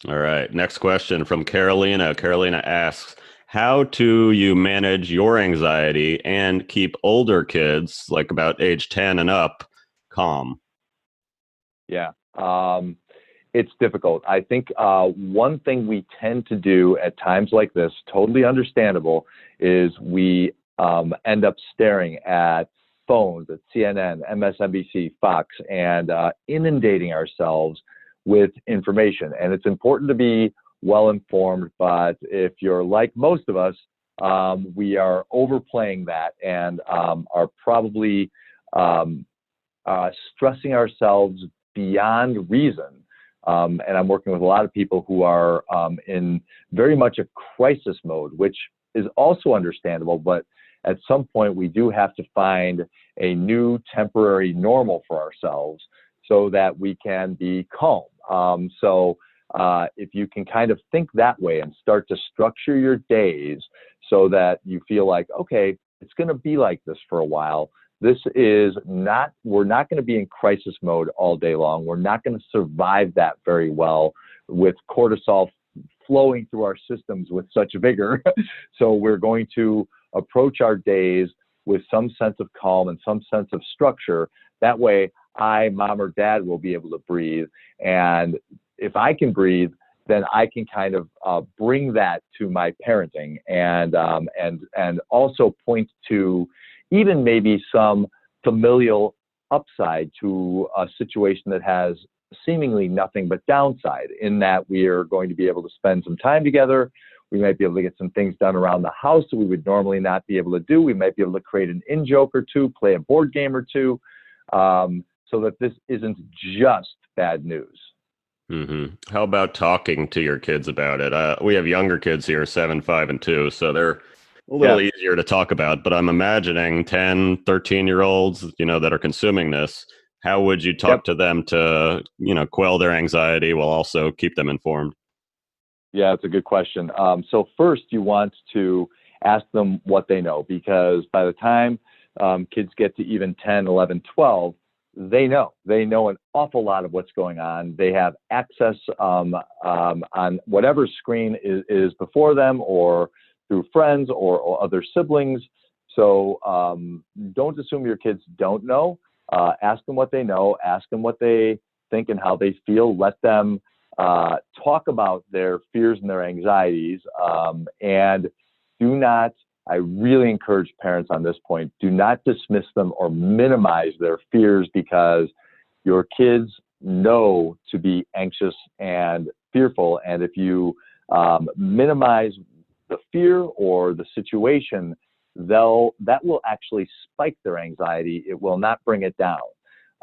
All right. Next question from Carolina. Carolina asks, how do you manage your anxiety and keep older kids, like about age 10 and up, calm? Yeah. It's difficult. I think one thing we tend to do at times like this, totally understandable, is we end up staring at phones, at CNN, MSNBC, Fox, and inundating ourselves with information. And it's important to be well informed, but if you're like most of us, we are overplaying that and are probably um, stressing ourselves beyond reason. And I'm working with a lot of people who are in very much a crisis mode, which is also understandable. But at some point, we do have to find a new temporary normal for ourselves so that we can be calm. If you can kind of think that way and start to structure your days so that you feel like, okay, it's going to be like this for a while. We're not going to be in crisis mode all day long. We're not going to survive that very well with cortisol flowing through our systems with such vigor. So we're going to approach our days with some sense of calm and some sense of structure. That way, mom, or dad will be able to breathe. And if I can breathe, then I can kind of bring that to my parenting and also point to even maybe some familial upside to a situation that has seemingly nothing but downside, in that we are going to be able to spend some time together. We might be able to get some things done around the house that we would normally not be able to do. We might be able to create an in-joke or two, play a board game or two, so that this isn't just bad news. How about talking to your kids about it? We have younger kids here, 7, 5, and 2, so they're a little Yeah. easier to talk about, but I'm imagining 10, 13-year-olds, that are consuming this. How would you Yep. talk to them to, quell their anxiety while also keep them informed? Yeah, it's a good question. So first, you want to ask them what they know, because by the time kids get to even 10, 11, 12, they know. They know an awful lot of what's going on. They have access on whatever screen is before them, or through friends or other siblings. So don't assume your kids don't know. Ask them what they know. Ask them what they think and how they feel. Let them talk about their fears and their anxieties, and do not, I really encourage parents on this point, do not dismiss them or minimize their fears, because your kids know to be anxious and fearful. And if you minimize the fear or the situation, that will actually spike their anxiety. It will not bring it down.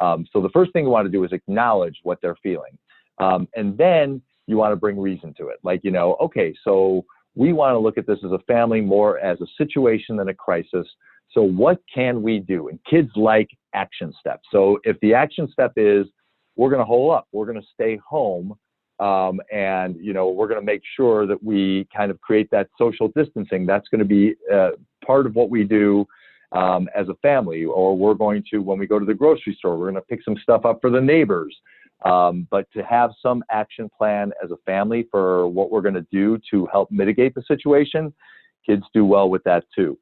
So the first thing you want to do is acknowledge what they're feeling. And then you want to bring reason to it. Like, okay, so we want to look at this as a family more as a situation than a crisis. So what can we do? And kids like action steps. So if the action step is, we're going to hole up, we're going to stay home, and we're going to make sure that we kind of create that social distancing. That's going to be part of what we do as a family. Or we're going to, when we go to the grocery store, we're going to pick some stuff up for the neighbors. But to have some action plan as a family for what we're going to do to help mitigate the situation, kids do well with that too.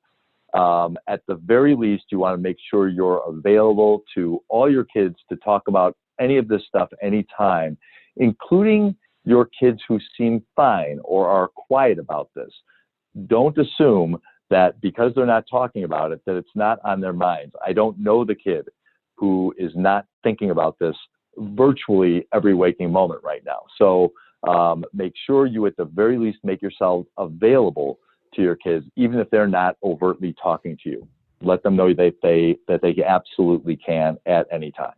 At the very least, you want to make sure you're available to all your kids to talk about any of this stuff anytime, including your kids who seem fine or are quiet about this. Don't assume that because they're not talking about it, that it's not on their minds. I don't know the kid who is not thinking about this virtually every waking moment right now. So make sure you, at the very least, make yourself available to your kids, even if they're not overtly talking to you. Let them know that they absolutely can at any time.